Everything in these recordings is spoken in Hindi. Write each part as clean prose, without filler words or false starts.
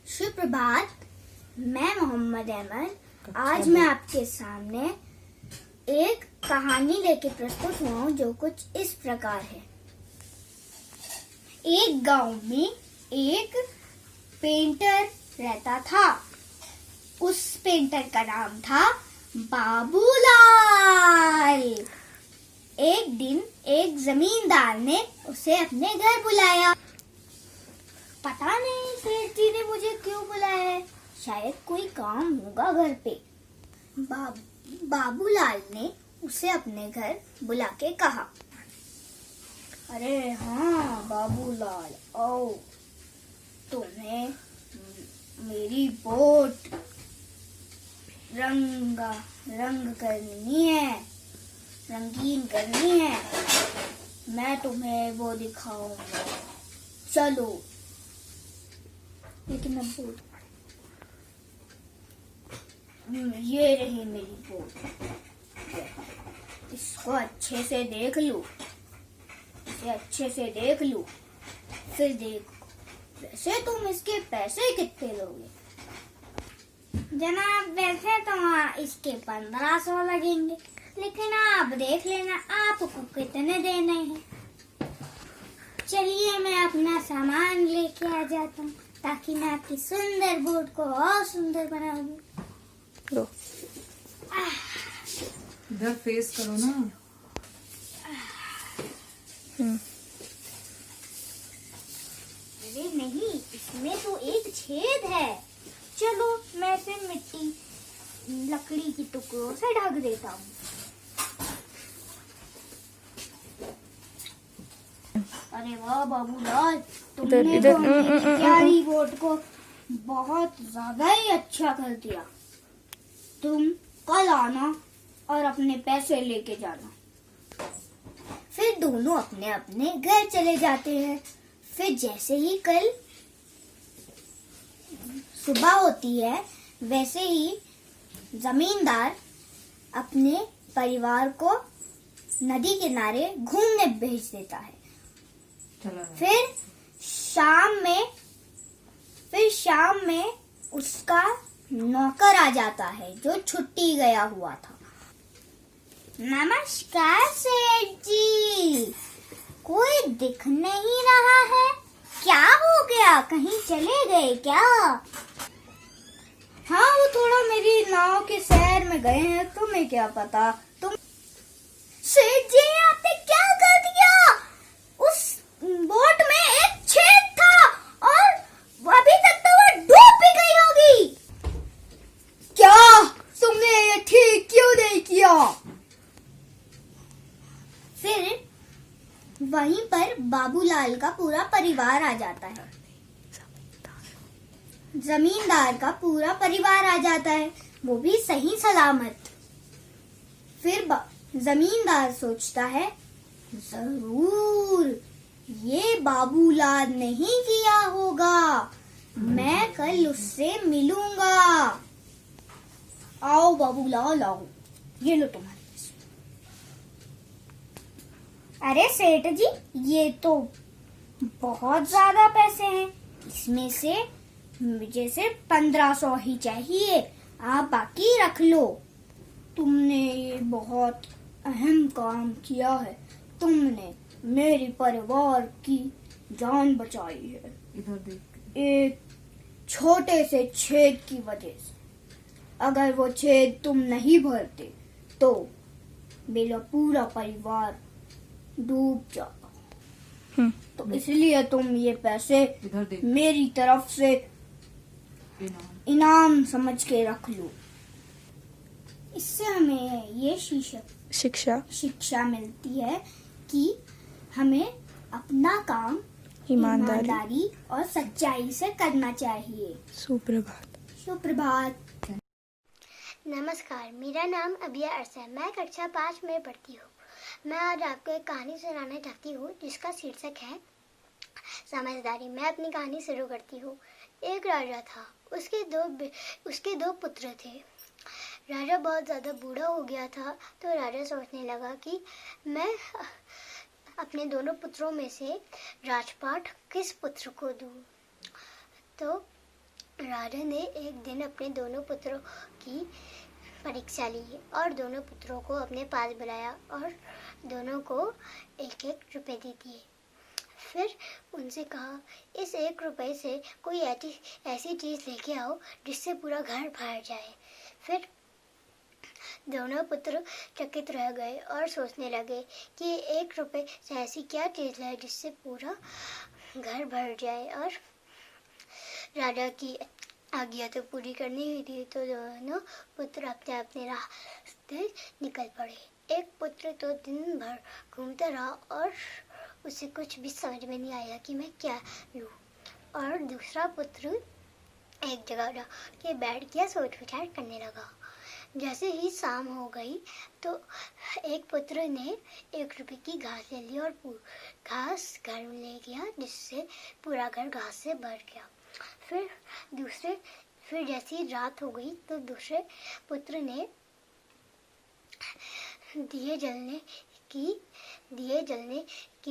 सुप्रभात। मैं मोहम्मद अहमद। आज मैं आपके सामने एक कहानी लेके प्रस्तुत हुआ हूँ जो कुछ इस प्रकार है। एक गांव में एक पेंटर रहता था। उस पेंटर का नाम था बाबूलाल। एक दिन एक जमींदार ने उसे अपने घर बुलाया। पता नहीं सेठ जी ने मुझे क्यों बुलाया है, शायद कोई काम होगा घर पे। बाबूलाल ने उसे अपने घर बुला के कहा, अरे हाँ बाबूलाल, आओ, तुम्हें मेरी बोट रंग करनी है, रंगीन करनी है। मैं तुम्हें वो दिखाऊंगा, चलो। लेकिन अब बोट, ये रही मेरी बोट, इसको अच्छे से देख लूं, इसे अच्छे से देख लूं, फिर देखो वैसे तुम इसके पैसे कितने लोगे। जनाब, वैसे तो इसके 1500 लगेंगे, लेकिन आप देख लेना आपको कितने देने हैं। चलिए मैं अपना सामान लेके आ जाता हूँ ताकि मैं आपकी सुंदर बोट को और सुंदर बना दूँ। इधर फेस करो ना। अरे नहीं, इसमें तो एक छेद है। चलो मैं इसे मिट्टी लकड़ी की टुकड़ों से ढक देता हूँ। अरे वाह बाबूलाल, तुमने तो मेरी प्यारी बोट को बहुत ज्यादा ही अच्छा कर दिया। तुम कल आना और अपने पैसे लेके जाना। फिर दोनों अपने अपने घर चले जाते हैं। फिर जैसे ही कल सुबह होती है, वैसे ही जमींदार अपने परिवार को नदी किनारे घूमने भेज देता है। फिर शाम में उसका नौकर आ जाता है जो छुट्टी गया हुआ था। नमस्कार सेठ जी, कोई दिख नहीं रहा है, क्या हो गया, कहीं चले गए क्या? हाँ, वो थोड़ा मेरी नाव के सैर में गए हैं, तुम्हें क्या पता। तुम सेठ जी, आपने क्या कर दिया? उस बोट में एक छेद था और अभी तक तो वो डूब भी गई होगी। क्या तुमने ये ठीक क्यों नहीं किया? फिर वहीं पर बाबूलाल का पूरा परिवार आ जाता है, जमींदार का पूरा परिवार आ जाता है, वो भी सही सलामत। फिर जमींदार सोचता है, जरूर ये बाबूलाल ने ही किया होगा, मैं कल उससे मिलूंगा। आओ बाबूलाल आओ, ये लो तुम्हारे पैसे। अरे सेठ जी, ये तो बहुत ज्यादा पैसे हैं, इसमें से मुझे सिर्फ 1500 ही चाहिए, आप बाकी रख लो। तुमने ये बहुत अहम काम किया है, तुमने मेरे परिवार की जान बचाई है। इधर देख। एक छोटे से छेद की वजह से, अगर वो छेद तुम नहीं भरते तो मेरा पूरा परिवार डूब जाता। तो इसलिए तुम ये पैसे मेरी तरफ से इनाम समझ के रख लो। इससे हमें ये शिक्षा मिलती है कि हमें अपना काम ईमानदारी और सच्चाई से करना चाहिए। सुप्रभात। नमस्कार, मेरा नाम अबिया अरसा है। मैं कक्षा 5 में पढ़ती हूँ। मैं आज आपको एक कहानी सुनाना चाहती हूँ जिसका शीर्षक है समझदारी। मैं अपनी कहानी शुरू करती हूँ। एक राजा था, उसके दो पुत्र थे। राजा बहुत ज़्यादा बूढ़ा हो गया था, तो राजा सोचने लगा कि मैं अपने दोनों पुत्रों में से राजपाट किस पुत्र को दूँ। तो राजा ने एक दिन अपने दोनों पुत्रों की परीक्षा ली और दोनों पुत्रों को अपने पास बुलाया और दोनों को 1-1 रुपए दे दिए। फिर उनसे कहा, इस 1 रुपए से कोई ऐसी चीज़ लेके आओ जिससे पूरा घर भर जाए। फिर दोनों पुत्र चकित रह गए और सोचने लगे कि 1 रुपए से ऐसी क्या चीज़ है जिससे पूरा घर भर जाए, और राजा की आज्ञा तो पूरी करनी ही थी, तो दोनों पुत्र अपने अपने रास्ते निकल पड़े। एक पुत्र तो दिन भर घूमता रहा और उसे कुछ भी समझ में नहीं आया कि मैं क्या लूँ, और दूसरा पुत्र एक जगह जाके बैठ गया, सोच विचार करने लगा। जैसे ही शाम हो गई तो एक पुत्र ने 1 रुपए की घास ले ली और घास घर में ले गया, जिससे पूरा घर घास से भर गया। फिर जैसी रात हो गई तो दूसरे पुत्र ने दिए जलने की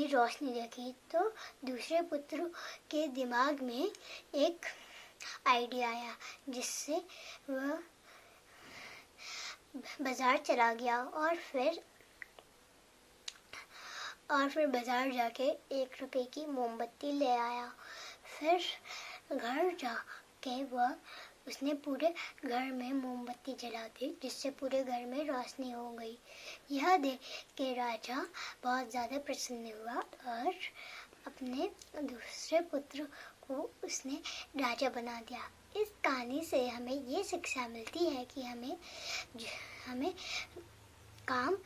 रोशनी देखी, तो दूसरे पुत्र के दिमाग में एक आइडिया आया, जिससे वह बाजार चला गया और फिर बाजार जाके 1 रुपए की मोमबत्ती ले आया। फिर घर जाके उसने पूरे घर में मोमबत्ती जला दी, जिससे पूरे घर में रोशनी हो गई। यह देख के राजा बहुत ज़्यादा प्रसन्न हुआ और अपने दूसरे पुत्र को उसने राजा बना दिया। इस कहानी से हमें ये शिक्षा मिलती है कि हमें काम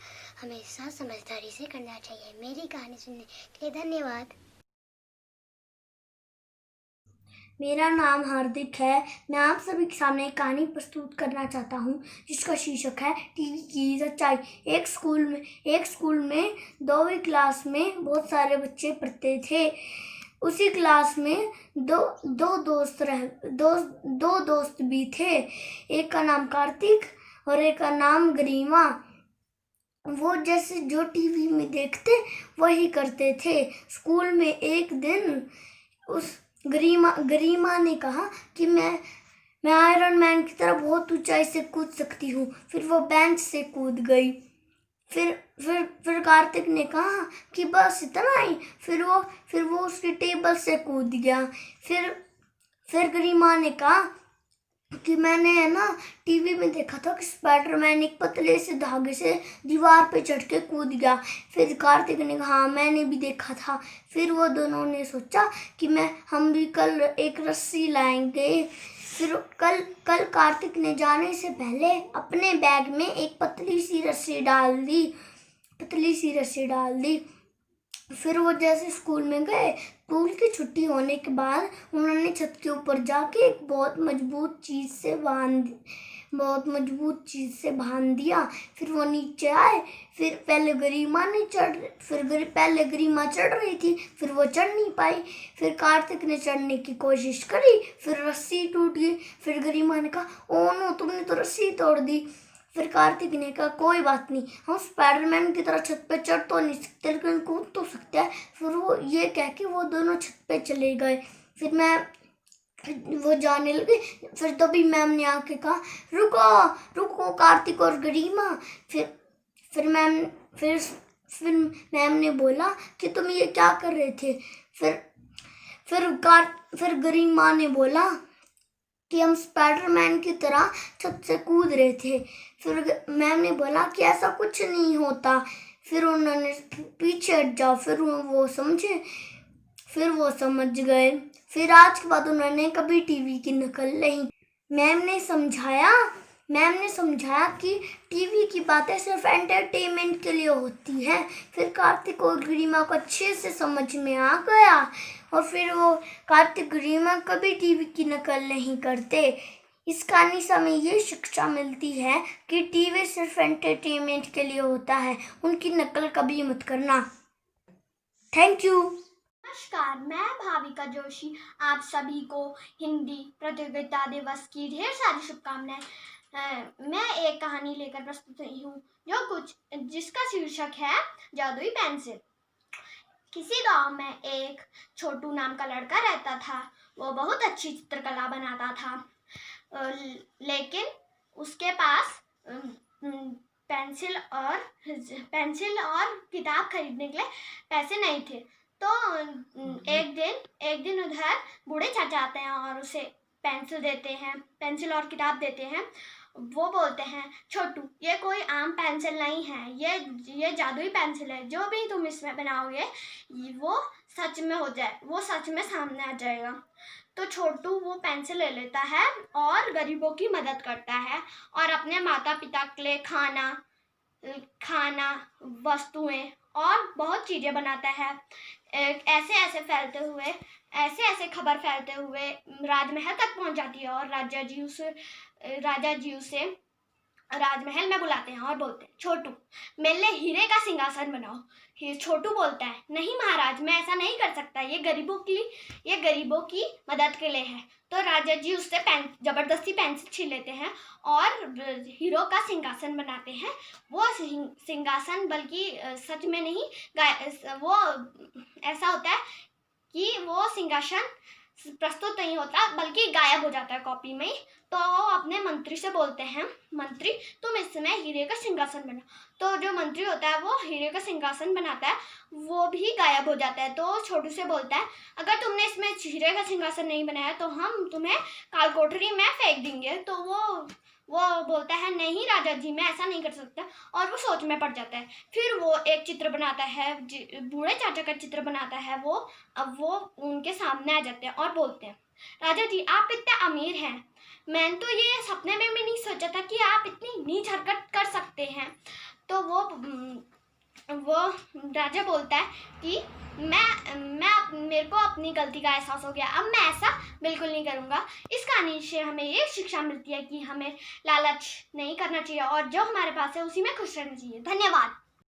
हमेशा समझदारी से करना चाहिए। मेरी कहानी सुनने के लिए धन्यवाद। मेरा नाम हार्दिक है। मैं आप सभी के सामने एक कहानी प्रस्तुत करना चाहता हूँ, जिसका शीर्षक है टीवी की सच्चाई। एक स्कूल में 2वीं क्लास में बहुत सारे बच्चे पढ़ते थे। उसी क्लास में दो दोस्त भी थे। एक का नाम कार्तिक और एक का नाम गरिमा। वो जैसे जो टीवी में देखते वही करते थे। स्कूल में एक दिन उस गरिमा ने कहा कि मैं आयरन मैन की तरह बहुत ऊंचाई से कूद सकती हूँ। फिर वो बेंच से कूद गई। फिर कार्तिक ने कहा कि बस इतना ही। फिर वो उसके टेबल से कूद गया। फिर गरिमा ने कहा कि मैंने टीवी में देखा था कि स्पाइडरमैन एक पतले से धागे से दीवार पे चढ़ के कूद गया। फिर कार्तिक ने कहा, हाँ मैंने भी देखा था। फिर वो दोनों ने सोचा कि हम भी कल एक रस्सी लाएंगे। फिर कल कार्तिक ने जाने से पहले अपने बैग में एक पतली सी रस्सी डाल दी। फिर वो जैसे स्कूल में गए, स्कूल की छुट्टी होने के बाद उन्होंने छत के ऊपर जाके एक बहुत मजबूत चीज़ से बांध दिया। फिर वो नीचे आए। फिर पहले गरिमा चढ़ रही थी, फिर वो चढ़ नहीं पाई। फिर कार्तिक ने चढ़ने की कोशिश करी, फिर रस्सी टूट गई। फिर गरिमा ने कहा, ओ नो, तुमने तो रस्सी तोड़ दी। फिर कार्तिक ने कहा, कोई बात नहीं, हम स्पाइडरमैन की तरह छत पे चढ़ तो नहीं सकते, लेकिन कूद तो सकते हैं। फिर वो ये कह के वो दोनों छत पे चले गए। वो जाने लगे। फिर तभी मैम ने आके कहा, रुको कार्तिक और गरिमा। फिर मैम ने बोला कि तुम ये क्या कर रहे थे। फिर गरिमा ने बोला कि हम स्पाइडरमैन की तरह छत से कूद रहे थे। फिर मैम ने बोला कि ऐसा कुछ नहीं होता। फिर उन्होंने पीछे हट जाओ। फिर वो समझ गए। फिर आज के बाद उन्होंने कभी टीवी की नकल नहीं। मैम ने समझाया कि टीवी की बातें सिर्फ एंटरटेनमेंट के लिए होती हैं। फिर कार्तिक और गरिमा को अच्छे से समझ में आ गया और फिर वो कार्तिक गरिमा कभी टीवी की नकल नहीं करते। इस कहानी से हमें ये शिक्षा मिलती है कि टीवी सिर्फ एंटरटेनमेंट के लिए होता है, उनकी नकल कभी मत करना। Thank you. नमस्कार, मैं भाविका जोशी। आप सभी को हिंदी प्रतियोगिता दिवस की ढेर सारी शुभकामनाएं। मैं एक कहानी लेकर प्रस्तुत हुई हूँ जिसका शीर्षक है जादुई पेंसिल। किसी गांव में एक छोटू नाम का लड़का रहता था। वो बहुत अच्छी चित्रकला बनाता था, लेकिन उसके पास पेंसिल और किताब खरीदने के लिए पैसे नहीं थे। तो एक दिन उधर बूढ़े चाचा आते हैं और उसे पेंसिल और किताब देते हैं। वो बोलते हैं, छोटू, ये कोई आम पेंसिल नहीं है, ये जादुई पेंसिल है। जो भी तुम इसमें बनाओगे वो सच में सामने आ जाएगा। तो छोटू वो पेंसिल ले लेता है और गरीबों की मदद करता है और अपने माता पिता के लिए खाना, वस्तुएं और बहुत चीज़ें बनाता है। ऐसे खबर फैलते हुए राजमहल तक पहुंच जाती है और राजा जी उसे राजमहल में बुलाते हैं और बोलते हैं, छोटू, मेरे लिए हीरे का सिंहासन बनाओ। छोटू बोलता है, नहीं महाराज, मैं ऐसा नहीं कर सकता, ये गरीबों की मदद के लिए है। तो राजा जी उससे जबरदस्ती पेंसिल छीन लेते हैं और हीरो का सिंहासन बनाते हैं। वो सिंहासन बल्कि सच में नहीं, वो ऐसा होता है कि वो सिंहासन प्रस्तुत नहीं होता बल्कि गायब हो जाता है कॉपी में। तो अपने मंत्री से बोलते हैं, मंत्री, तुम इसमें हीरे का सिंहासन बना। तो जो मंत्री होता है वो हीरे का सिंहासन बनाता है, वो भी गायब हो जाता है। तो छोटू से बोलता है, अगर तुमने इसमें हीरे का सिंहासन नहीं बनाया तो हम तुम्हें कालकोठरी में फेंक देंगे। तो वो बोलता है, नहीं राजा जी, मैं ऐसा नहीं कर सकता, और वो सोच में पड़ जाता है। फिर वो एक चित्र बनाता है, बूढ़े चाचा का चित्र बनाता है। अब वो उनके सामने आ जाते हैं और बोलते हैं, राजा जी, आप इतने अमीर हैं, मैंने तो ये सपने में भी नहीं सोचा था कि आप इतनी नीच हरकत कर सकते हैं। तो वो राजा बोलता है कि मेरे को अपनी गलती का एहसास हो गया, अब मैं ऐसा बिल्कुल नहीं करूँगा। इस कहानी से हमें ये शिक्षा मिलती है कि हमें लालच नहीं करना चाहिए और जो हमारे पास है उसी में खुश रहना चाहिए। धन्यवाद।